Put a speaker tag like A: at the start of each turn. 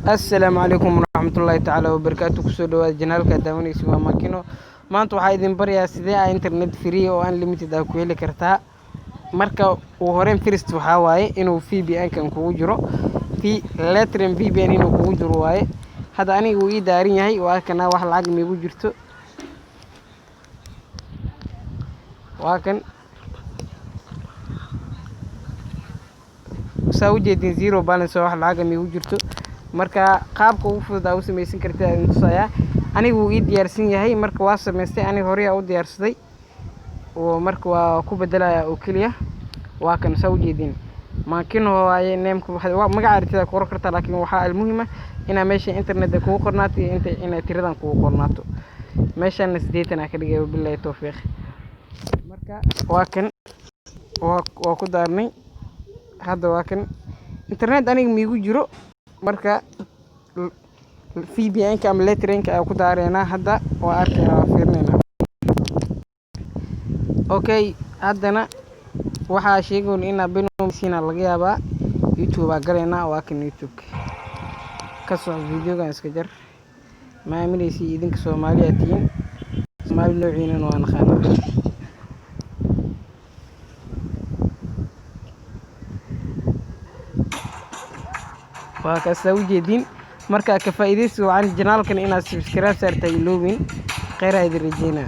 A: السلام عليكم ورحمة الله تعالى وبركاته كسو دواad janaalka daawanaysa waa Makino maanta waxaa idin barayaa sidee internet free oo unlimited ah ku heli kartaa marka uu horeen first waxaa waaye inuu VPN kan kugu jiro Latrim VPN inuu kugu jiro waaye hadda anigu ii daarin yahay waa kana wax lacag miigu jirto waa kan saa u jeedin zero balance wax lacag miigu jirto marka qaabka ugu fudud u sameeysan kartaa intusayaa anigu ii diyaarsan yahay marka waa sameystay aniga hore u diyaarsaday oo marka waa ku bedelayaa oo kaliya waa kan saa u jeedin Makino waaye neemku magaca aragtida ku qor kartaa laakiin waxa muhiim ah ina meesha internet ku qornaato inta ina tiradan ku qornaato meeshan 8 ka dhigay billahi tawfiiq marka waa kan waa ku daarnay hadda waa kan internet aniga miigu jiro marka VPN ka ama Latrim ka ku daareena hadda waa arkaynaa fiirnayna okay haddana waxaa sheegoon in abinoomisina laga yaabaa YouTube galayna waa kan YouTube ka soo videogan iska jar ma aaminaysi idinka Soomaaliya tiin Soomaali noociina waa naqaana waa ka soo jeedin marka ka faa'iideyso aan janaalkan inaad subscribe saartay iloobin khayr ay rajayna